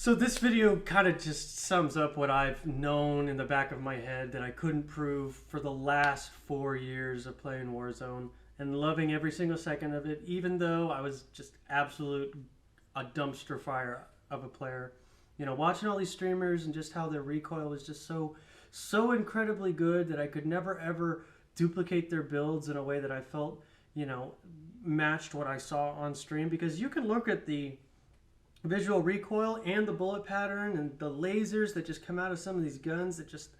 So this video kind of just sums up what I've known in the back of my head that I couldn't prove for the last 4 years of playing Warzone and loving every single second of it, even though I was just a dumpster fire of a player. You know, watching all these streamers and just how their recoil was just so incredibly good that I could never ever duplicate their builds in a way that I felt, matched what I saw on stream, because you can look at the visual recoil and the bullet pattern and the lasers that just come out of some of these guns that just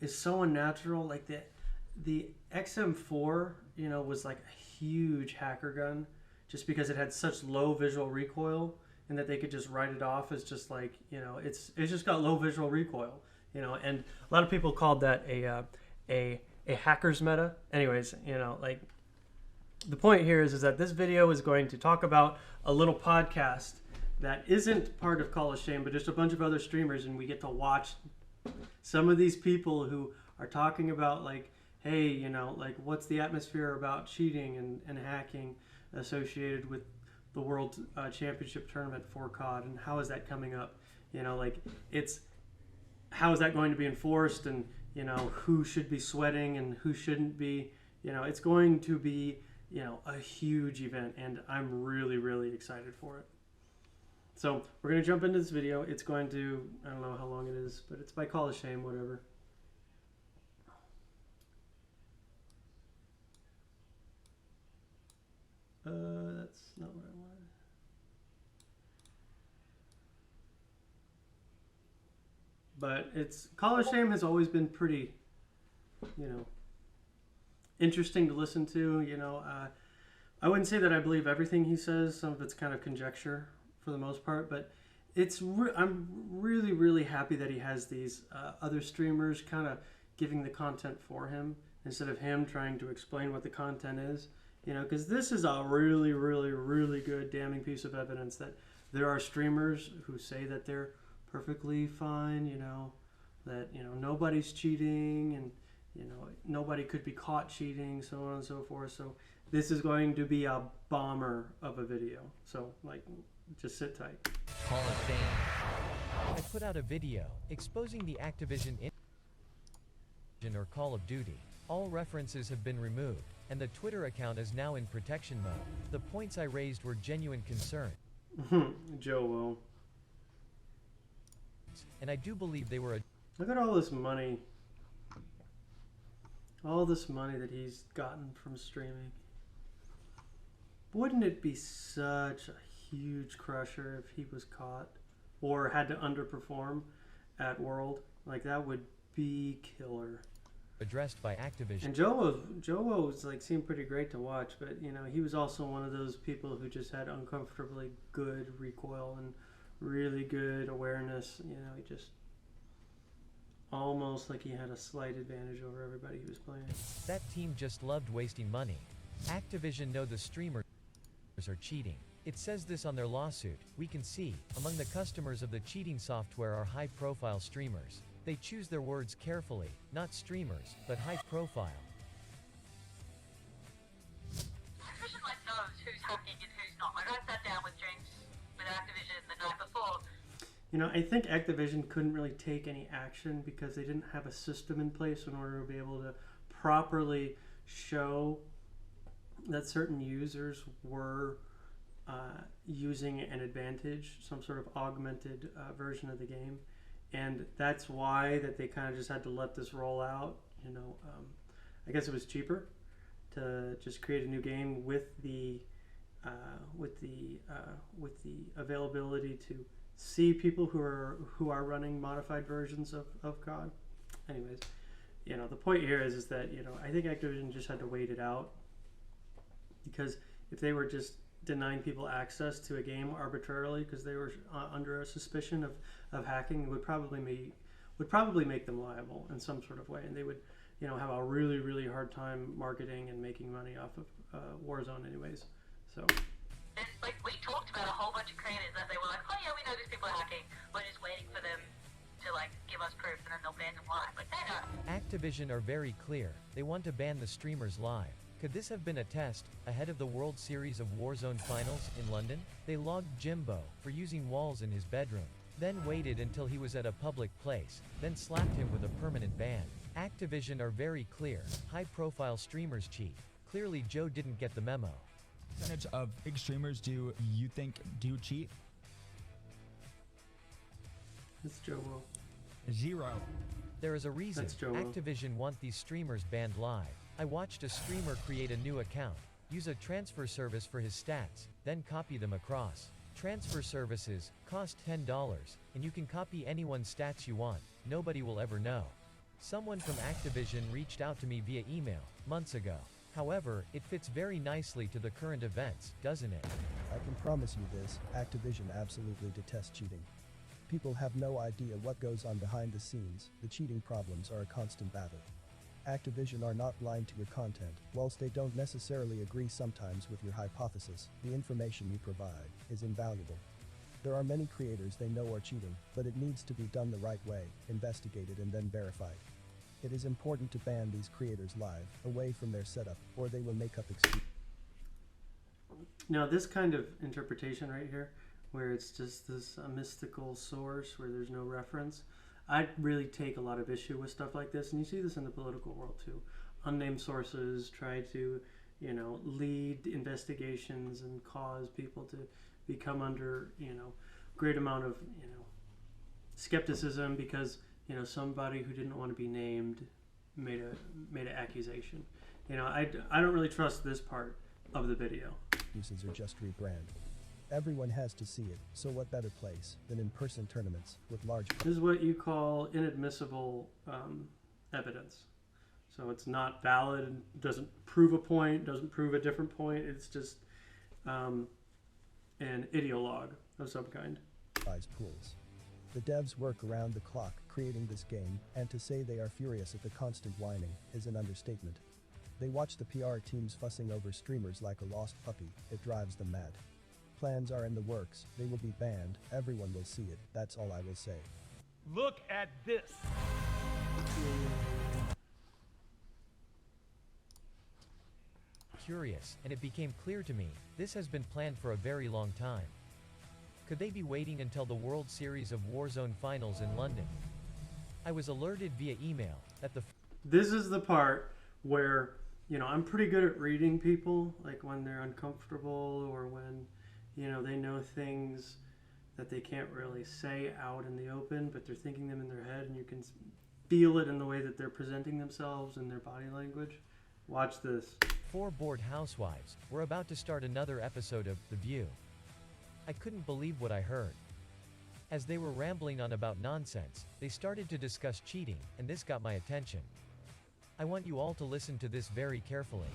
is so unnatural. Like the XM4, was like a huge hacker gun just because it had such low visual recoil and that they could just write it off as just like, it's just got low visual recoil, and a lot of people called that a hacker's meta. Anyways, like the point here is that this video is going to talk about a little podcast that isn't part of Call of Shame, but just a bunch of other streamers, and we get to watch some of these people who are talking about like, hey, like what's the atmosphere about cheating and hacking associated with the World Championship tournament for COD, and how is that coming up? Like how is that going to be enforced, and who should be sweating and who shouldn't be? It's going to be a huge event, and I'm really, really excited for it. So we're going to jump into this video. It's going to, I don't know how long it is, but it's by Call of Shame, whatever. That's not what I wanted. But Call of Shame has always been pretty, interesting to listen to. I wouldn't say that I believe everything he says. Some of it's kind of conjecture for the most part, but I'm really, really happy that he has these other streamers kind of giving the content for him instead of him trying to explain what the content is. Because this is a really, really, really good damning piece of evidence that there are streamers who say that they're perfectly fine, that nobody's cheating, and nobody could be caught cheating, so on and so forth. So this is going to be a bomber of a video. So like, just sit tight. Call of Fame. I put out a video exposing the Activision or Call of Duty. All references have been removed, and the Twitter account is now in protection mode. The points I raised were genuine concern. Joe will. And I do believe they were Look at all this money. All this money that he's gotten from streaming. Wouldn't it be such a huge crusher if he was caught or had to underperform at World? Like, that would be killer. Addressed by Activision. And Joe was like seemed pretty great to watch, but he was also one of those people who just had uncomfortably good recoil and really good awareness. He just almost like he had a slight advantage over everybody he was playing. That team just loved wasting money. Activision know the streamers are cheating. It says this on their lawsuit. We can see, among the customers of the cheating software are high-profile streamers. They choose their words carefully, not streamers, but high-profile. Activision knows who's hacking and who's not. Like, I sat down with James with Activision the night before. I think Activision couldn't really take any action because they didn't have a system in place in order to be able to properly show that certain users were using an advantage, some sort of augmented version of the game. And that's why that they kind of just had to let this roll out. I guess it was cheaper to just create a new game with the availability to see people who are running modified versions of COD. Anyways, the point here is that I think Activision just had to wait it out, because if they were just denying people access to a game arbitrarily because they were under a suspicion of hacking, would probably make them liable in some sort of way, and they would have a really, really hard time marketing and making money off of Warzone anyways. So Like, we talked about a whole bunch of creators that they were like, oh yeah, we know these people are hacking, we're just waiting for them to give us proof, and then they'll ban them live. Like, they know. Activision are very clear. They want to ban the streamers live. Could this have been a test, ahead of the World Series of Warzone Finals in London? They logged Jimbo for using walls in his bedroom. then waited until he was at a public place, then slapped him with a permanent ban. Activision are very clear. High-profile streamers cheat. Clearly Joe didn't get the memo. Percentage of big streamers do you think do cheat? It's Joe Will. 0. There is a reason That's Joe Will. Activision want these streamers banned live. I watched a streamer create a new account, use a transfer service for his stats, then copy them across. Transfer services cost $10, and you can copy anyone's stats you want. Nobody will ever know. Someone from Activision reached out to me via email months ago. However, it fits very nicely to the current events, doesn't it? I can promise you this, Activision absolutely detests cheating. People have no idea what goes on behind the scenes. The cheating problems are a constant battle. Activision are not blind to your content. Whilst they don't necessarily agree sometimes with your hypothesis, the information you provide is invaluable. There are many creators they know are cheating, but it needs to be done the right way, investigated and then verified. It is important to ban these creators live, away from their setup, or they will make up excuses. Now, this kind of interpretation right here, where it's just this mystical source where there's no reference, I really take a lot of issue with stuff like this, and you see this in the political world too. Unnamed sources try to, lead investigations and cause people to become under, great amount of, skepticism because, somebody who didn't want to be named made an accusation. I don't really trust this part of the video. Excuses or just rebrand. Everyone has to see it, so what better place than in-person tournaments with large... This is what you call inadmissible evidence. So it's not valid, doesn't prove a point, doesn't prove a different point. It's just an ideologue of some kind. Pools. The devs work around the clock creating this game, and to say they are furious at the constant whining is an understatement. They watch the PR teams fussing over streamers like a lost puppy. It drives them mad. Plans are in the works. They will be banned. Everyone will see it. That's all I will say. Look at this. Curious, and it became clear to me, this has been planned for a very long time. Could they be waiting until the World Series of Warzone Finals in London? I was alerted via email that the... This is the part where, I'm pretty good at reading people, like when they're uncomfortable or when, they know things that they can't really say out in the open, but they're thinking them in their head, and you can feel it in the way that they're presenting themselves and their body language. Watch this. 4 bored housewives were about to start another episode of The View. I couldn't believe what I heard. As they were rambling on about nonsense, they started to discuss cheating, and this got my attention. I want you all to listen to this very carefully.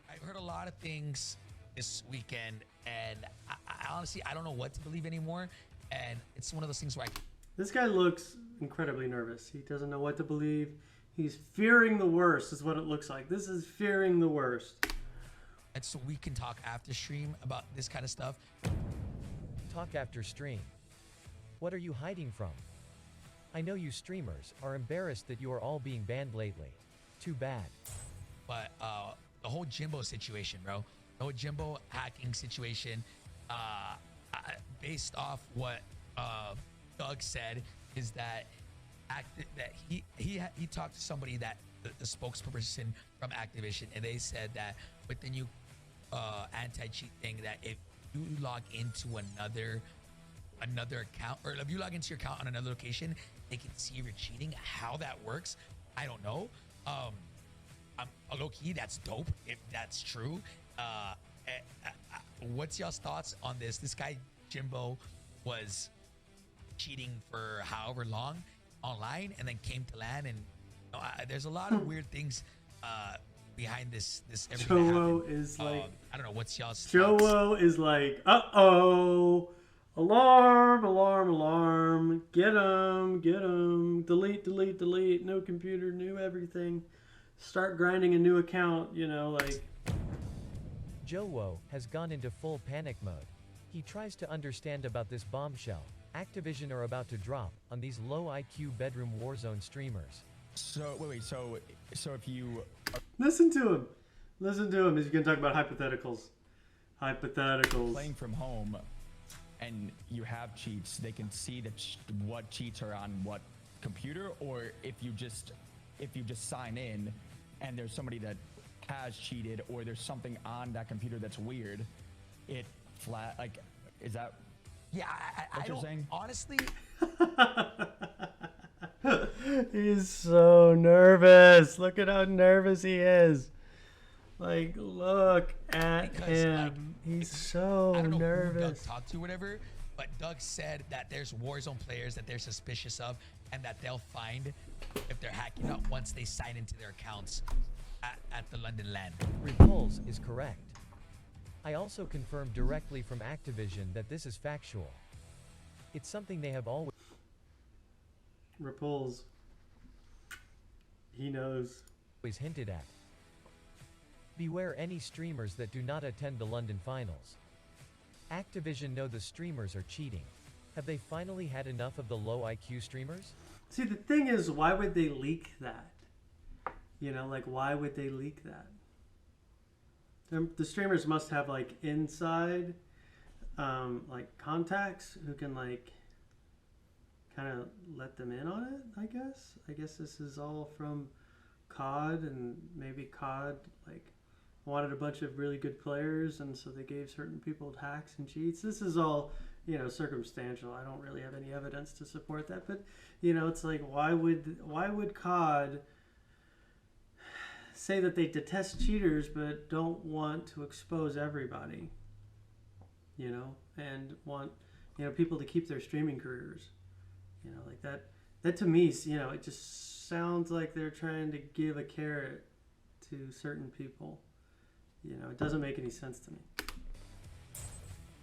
I've heard a lot of things this weekend, and I honestly, I don't know what to believe anymore, and it's one of those things where This guy looks incredibly nervous. He doesn't know what to believe. He's fearing the worst is what it looks like. This is fearing the worst. and so we can talk after stream about this kind of stuff. Talk after stream. What are you hiding from? I know you streamers are embarrassed that you are all being banned lately. Too bad. But the whole Jimbo situation, bro, the whole Jimbo hacking situation, based off what Doug said, is that he talked to somebody that the spokesperson from Activision, and they said that with the new anti-cheat thing, that if you log into another account, or if you log into your account on another location, they can see if you're cheating. How that works, I don't know. I'm low-key, that's dope if that's true. What's y'all's thoughts on this? This guy Jimbo was cheating for however long online, and then came to LAN, and there's a lot of weird things behind this everything that Joe happened. is like, I don't know, what's y'all's Joe thoughts? is like, uh-oh, alarm, alarm, alarm, get him, delete, delete, delete, no computer, new everything, start grinding a new account, like. Joe Woe has gone into full panic mode. He tries to understand about this bombshell Activision are about to drop on these low IQ bedroom Warzone streamers. So wait. So if you Listen to him. He's going to talk about hypotheticals. playing from home, and you have cheats, they can see that what cheats are on what computer, or if you just sign in and there's somebody that has cheated or there's something on that computer that's weird, it like, is that Yeah, I what you're don't, saying? honestly, He's so nervous. Look at how nervous he is. Like, look at Because, him. like, He's so I don't know who Doug nervous. talked to, whatever, but Doug said that there's Warzone players that they're suspicious of and that they'll find if they're hacking up once they sign into their accounts at the London LAN. Repulse is correct. I also confirmed directly from Activision that this is factual. It's something they have always Repulse. He knows. hinted at. Beware any streamers that do not attend the London finals. Activision know the streamers are cheating. Have they finally had enough of the low IQ streamers? See, the thing is, why would they leak that? You know, like, why would they leak that? The streamers must have, like, inside, like, contacts who can, like, kind of let them in on it, I guess. I guess this is all from COD, and maybe COD, like, wanted a bunch of really good players, and so they gave certain people hacks and cheats. This is all, you know, circumstantial. I don't really have any evidence to support that, but, you know, it's like, why would COD say that they detest cheaters but don't want to expose everybody, you know, and want, you know, people to keep their streaming careers, you know, like that to me, you know, it just sounds like they're trying to give a carrot to certain people. You know, it doesn't make any sense to me.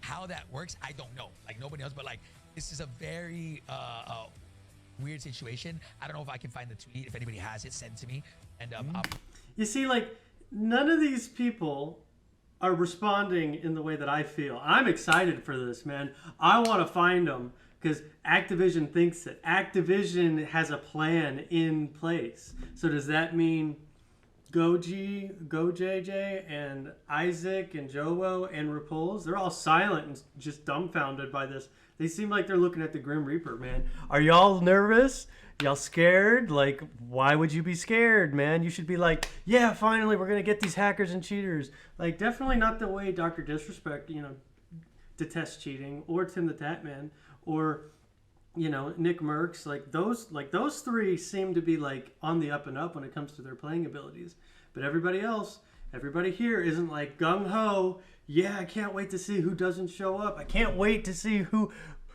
How that works, I don't know. Like, nobody knows, but like, this is a very weird situation. I don't know if I can find the tweet. If anybody has it, send it to me. And You see, like, none of these people are responding in the way that I feel. I'm excited for this, man. I want to find them because Activision thinks it. Activision has a plan in place. So does that mean Go JJ, and Isaac, and Jowo, and Repulse? They're all silent and just dumbfounded by this. They seem like they're looking at the Grim Reaper, man. Are y'all nervous? Y'all scared? Like, why would you be scared, man? You should be like, yeah, finally, we're going to get these hackers and cheaters. Like, definitely not the way Dr. Disrespect, you know, detests cheating, or Tim the Tatman, or, you know, Nick Merckx. Like those three seem to be, like, on the up and up when it comes to their playing abilities. But everybody else, everybody here isn't like gung-ho. Yeah, I can't wait to see who doesn't show up. I can't wait to see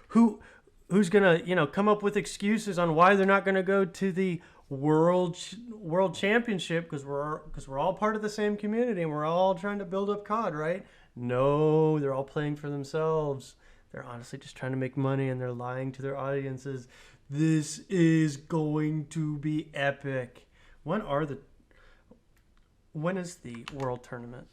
who's gonna, you know, come up with excuses on why they're not gonna go to the world championship because we're all part of the same community and we're all trying to build up COD, right? No, they're all playing for themselves. They're honestly just trying to make money, and they're lying to their audiences. This is going to be epic. When is the world tournament?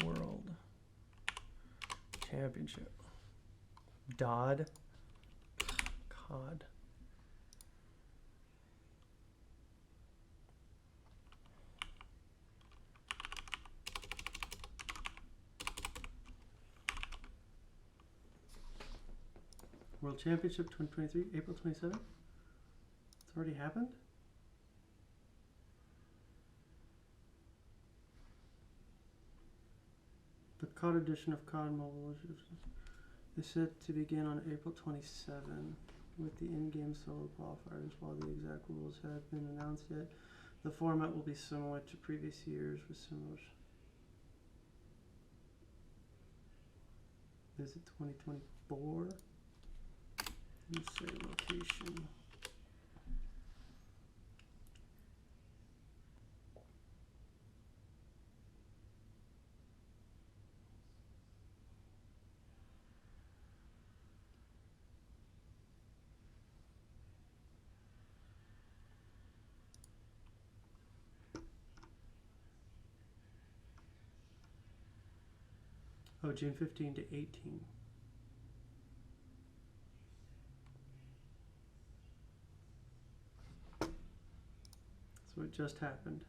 World Championship. COD. World Championship 2023, April 27th. It's already happened? The COD edition of COD Mobile is set to begin on April 27 with the in-game solo qualifiers. While the exact rules have been announced yet, the format will be similar to previous years with similar... Is it 2024? Let's say location. Oh, June 15 to 18. just happened.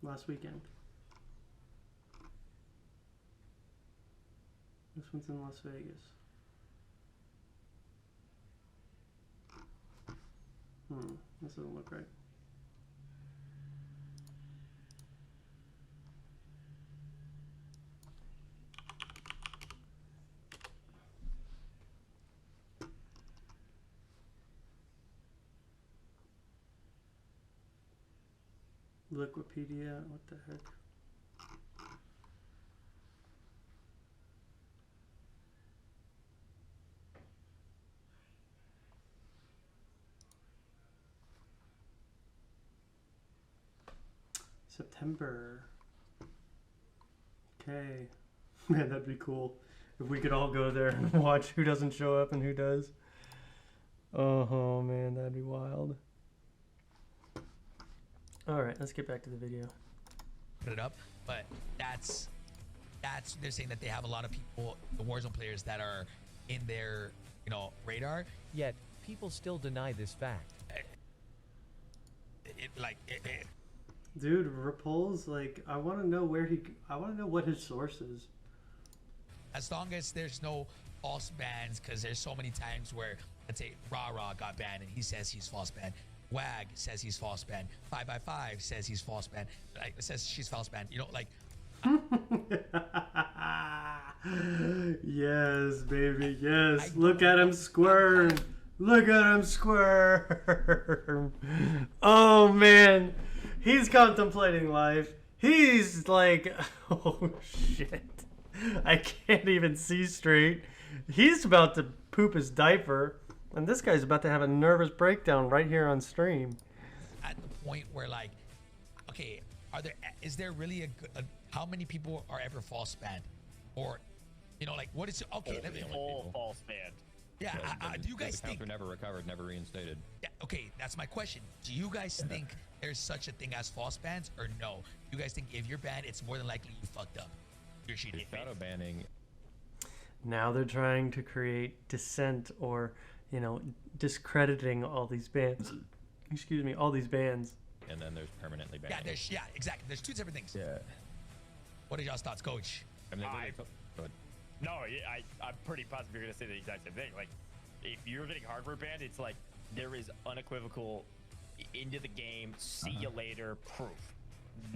Last weekend. This one's in Las Vegas. This doesn't look right. Wikipedia, what the heck? September. Okay. Man, that'd be cool if we could all go there and watch who doesn't show up and who does. Oh man, that'd be wild. Alright, let's get back to the video. Put it up, but that's they're saying that they have a lot of people, the Warzone players, that are in their radar. Yet, people still deny this fact. Dude, Repulse, like, I want to know what his source is. As long as there's no false bans, because there's so many times where, let's say, Rah got banned and he says he's false banned. Wag says he's false banned. 5x5 says he's false banned. Like, says she's false banned. Yes, baby, yes. Look at him squirm. Look at him squirm. Oh, man. He's contemplating life. He's like, oh, shit. I can't even see straight. He's about to poop his diaper. And this guy's about to have a nervous breakdown right here on stream. At the point where, like, okay, is there really how many people are ever false banned? Or, like, what is, okay, let me, all false banned. Yeah, do you guys think... Counts are never recovered, never reinstated. Yeah, okay, that's my question. Do you guys think there's such a thing as false bans, or no? You guys think if you're banned, it's more than likely you fucked up? You're cheating. Shadow banning. Now they're trying to create dissent or, discrediting all these bans. Excuse me, all these bans. And then there's permanently banned. Yeah, exactly. There's two different things. Yeah. What are y'all's thoughts, Coach? I mean, No, I'm pretty positive you're gonna say the exact same thing. Like, if you're getting hardware banned, it's like there is unequivocal into the game, see you later proof.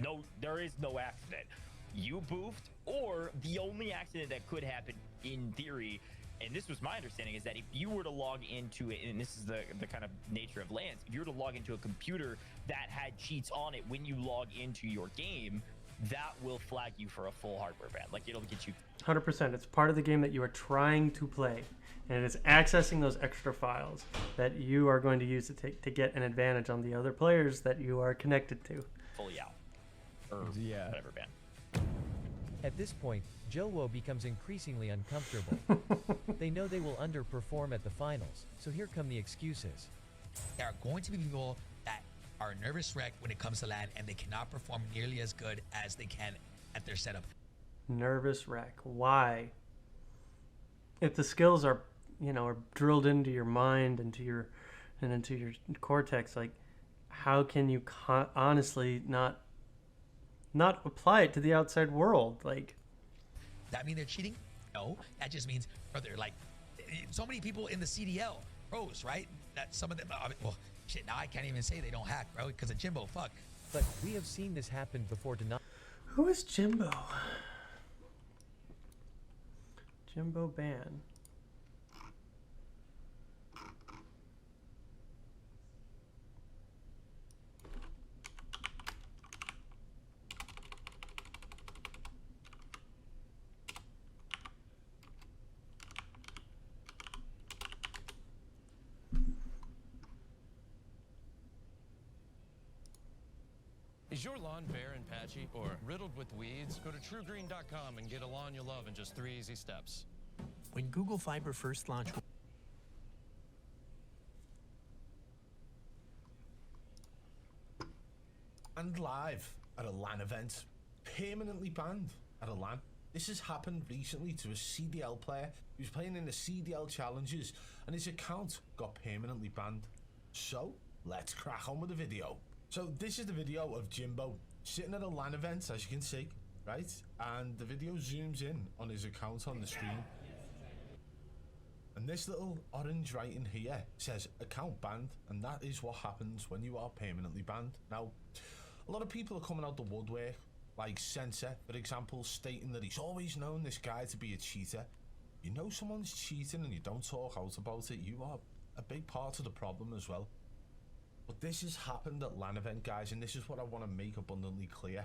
No, there is no accident. You boofed, or the only accident that could happen in theory, and this was my understanding, is that if you were to log into it, and this is the kind of nature of LANs, if you were to log into a computer that had cheats on it when you log into your game, that will flag you for a full hardware ban. Like, it'll get you 100%. It's part of the game that you are trying to play, and it's accessing those extra files that you are going to use to get an advantage on the other players that you are connected to. fully out. Or whatever ban. At this point, Jowo becomes increasingly uncomfortable. They know they will underperform at the finals, so here come the excuses. There are going to be people that are nervous wreck when it comes to LAN, and they cannot perform nearly as good as they can at their setup. Nervous wreck. Why? If the skills are, are drilled into your mind, into your cortex, like, how can you honestly not apply it to the outside world? Like, That mean they're cheating? No, that just means, brother, like, so many people in the CDL, pros, right? That some of them, well, shit, now I can't even say they don't hack, bro, because of Jimbo, fuck. But we have seen this happen before to not. who is Jimbo? Jimbo Ban. Is your lawn bare and patchy or riddled with weeds? Go to TrueGreen.com and get a lawn you love in just 3 easy steps. When Google Fiber first launched, and live at a LAN event, permanently banned at a LAN. This has happened recently to a CDL player who's playing in the CDL challenges and his account got permanently banned. So let's crack on with the video. So this is the video of Jimbo sitting at a LAN event, as you can see, right? And the video zooms in on his account on the screen. And this little orange writing here says account banned, and that is what happens when you are permanently banned. Now, a lot of people are coming out the woodwork, like Sensor, for example, stating that he's always known this guy to be a cheater. You know someone's cheating and you don't talk out about it, you are a big part of the problem as well. But this has happened at LAN event, guys, and this is what I want to make abundantly clear.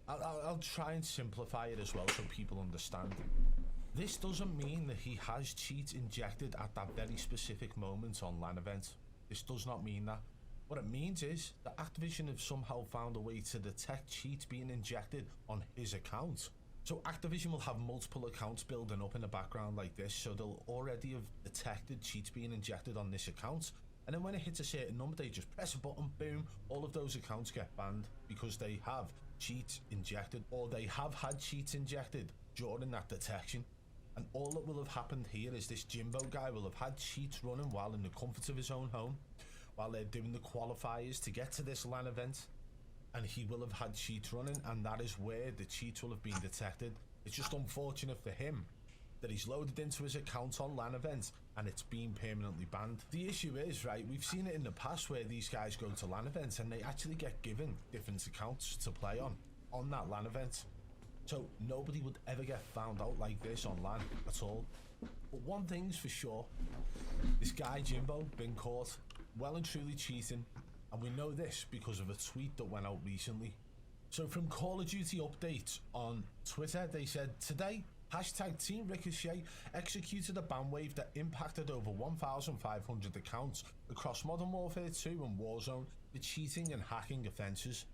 I'll try and simplify it as well so people understand. This doesn't mean that he has cheats injected at that very specific moment on LAN events. This does not mean that. What it means is that Activision have somehow found a way to detect cheats being injected on his account. So Activision will have multiple accounts building up in the background like this, so they'll already have detected cheats being injected on this account. And then when it hits a certain number, they just press a button, boom, all of those accounts get banned because they have cheats injected, or they have had cheats injected during that detection. And all that will have happened here is this Jimbo guy will have had cheats running while in the comfort of his own home, while they're doing the qualifiers to get to this LAN event, and he will have had cheats running, and that is where the cheats will have been detected. It's just unfortunate for him that he's loaded into his account on LAN events and it's been permanently banned. The issue is, right, we've seen it in the past where these guys go to LAN events and they actually get given different accounts to play on that LAN event. So nobody would ever get found out like this on LAN at all. But one thing's for sure, this guy Jimbo been caught well and truly cheating, and we know this because of a tweet that went out recently. So from Call of Duty updates on Twitter, they said, today, hashtag Team Ricochet executed a ban wave that impacted over 1,500 accounts across Modern Warfare 2 and Warzone for cheating and hacking offences.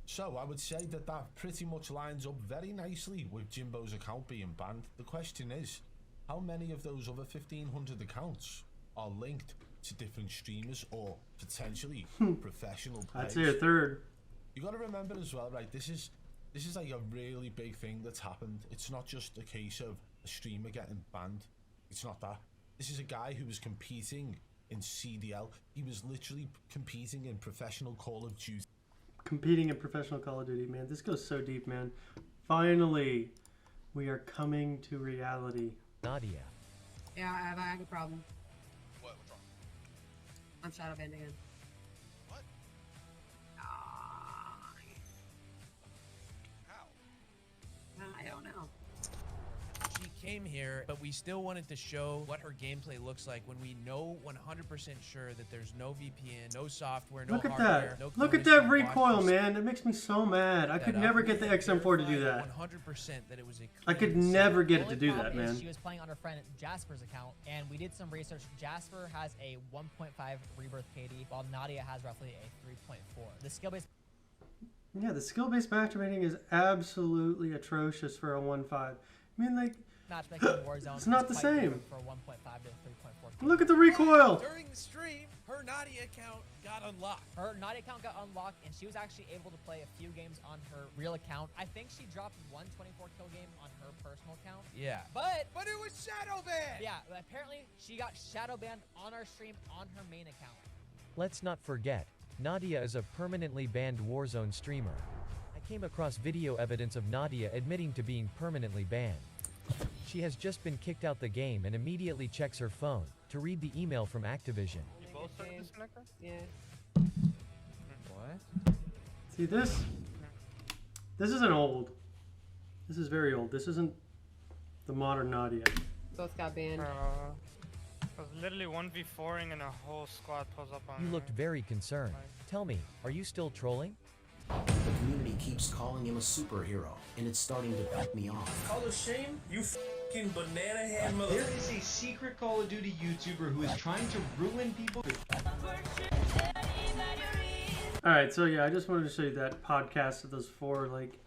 So I would say that that pretty much lines up very nicely with Jimbo's account being banned. The question is, how many of those other 1,500 accounts are linked to different streamers or potentially professional players? I'd say a third. You got to remember as well, right? This is like a really big thing that's happened. It's not just a case of a streamer getting banned. It's not that. This is a guy who was competing in CDL. He was literally competing in professional Call of Duty. Competing in professional Call of Duty, man. This goes so deep, man. Finally, we are coming to reality. Nadia. Yeah, I have a problem. What's wrong? I'm shadow banned again. What? How? I don't know. She came here, but we still wanted to show what her gameplay looks like when we know 100% sure that there's no VPN, no software, no hardware. That. No Look at that recoil, man. It makes me so mad. I could never get the XM4 to do that. 100% that it was a I could never get it to do that, man. She was playing on her friend Jasper's account, and we did some research. Jasper has a 1.5 rebirth KD, while Nadia has roughly a 3.4. The skill-based... Yeah, the skill-based matchmaking is absolutely atrocious for a 1.5. I mean, like... matchmaking in Warzone. It's not the same. For 1.5 to 3.4. Look at the recoil. During the stream, her Nadia account got unlocked. Her Nadia account got unlocked, and she was actually able to play a few games on her real account. I think she dropped one 24-kill game on her personal account. Yeah. But it was shadow banned. Yeah, apparently she got shadow banned on our stream on her main account. Let's not forget, Nadia is a permanently banned Warzone streamer. I came across video evidence of Nadia admitting to being permanently banned. She has just been kicked out the game and immediately checks her phone to read the email from Activision. You both started this connector? Yeah. What? See this? This isn't old. This is very old. This isn't the modern Nadia. Both got banned. I was literally 1v4ing and a whole squad pulls up on You me. looked very concerned. Tell me, are you still trolling? The community keeps calling him a superhero, and it's starting to piss me off. Call of shame? You fucking banana head mother. There is a secret Call of Duty YouTuber who is trying to ruin people. Alright, so yeah, I just wanted to show you that podcast of those four, like,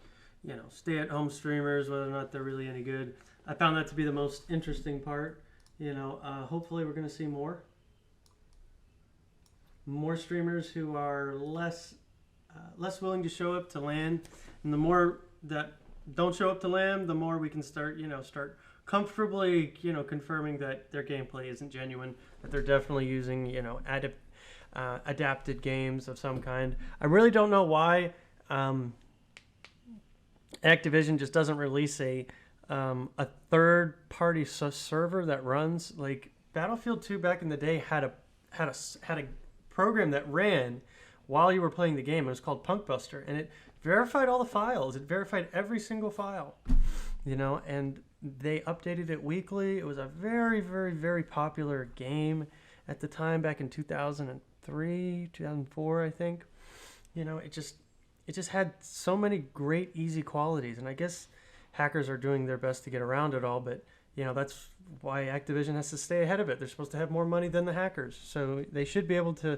you know, stay-at-home streamers, whether or not they're really any good. I found that to be the most interesting part. You know, hopefully we're going to see more. More streamers who are less willing to show up to LAN, and the more that don't show up to LAM, the more we can start comfortably, confirming that their gameplay isn't genuine, that they're definitely using, adapted games of some kind. I really don't know why Activision just doesn't release a third-party server that runs like Battlefield 2 back in the day had a program that ran while you were playing the game. It was called Punkbuster, and it verified all the files. It verified every single file, and they updated it weekly. It was a very, very, very popular game at the time, back in 2003, 2004, I think. It just had so many great, easy qualities, and I guess hackers are doing their best to get around it all, but that's why Activision has to stay ahead of it. They're supposed to have more money than the hackers, so they should be able to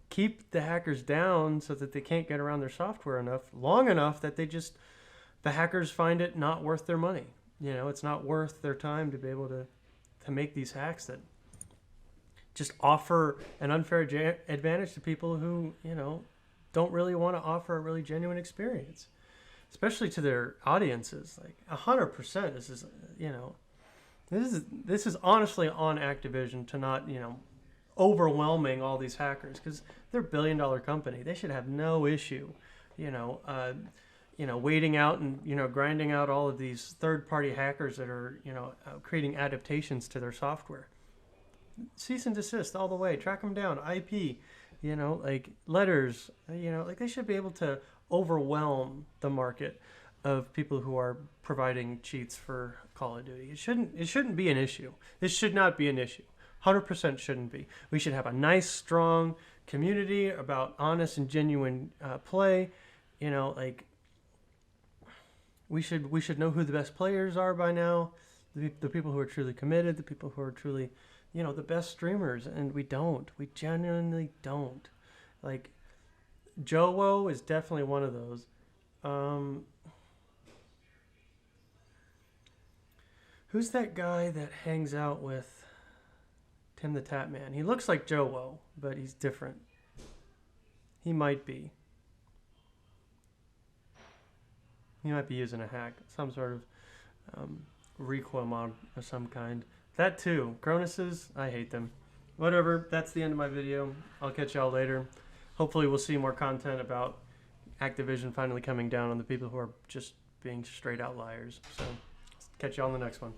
keep the hackers down so that they can't get around their software long enough that the hackers find it not worth their money. It's not worth their time to be able to make these hacks that just offer an unfair advantage to people who don't really want to offer a really genuine experience, especially to their audiences. Like 100%, this is honestly on Activision to not overwhelming all these hackers, because they're a billion-dollar company. They should have no issue waiting out and grinding out all of these third-party hackers that are creating adaptations to their software. Cease and desist all the way. Track them down. IP, like letters. Like they should be able to overwhelm the market of people who are providing cheats for Call of Duty. It shouldn't be an issue. This should not be an issue. 100% shouldn't be. We should have a nice, strong community about honest and genuine play. Like we should know who the best players are by now. The people who are truly committed, the people who are truly, the best streamers, and we don't. We genuinely don't. Like Jowo is definitely one of those. Who's that guy that hangs out with Tim the Tap Man? He looks like Jowo, but he's different. He might be. He might be using a hack, some sort of recoil mod of some kind. That too. Cronuses, I hate them. Whatever, that's the end of my video. I'll catch y'all later. Hopefully we'll see more content about Activision finally coming down on the people who are just being straight out liars. So, catch y'all on the next one.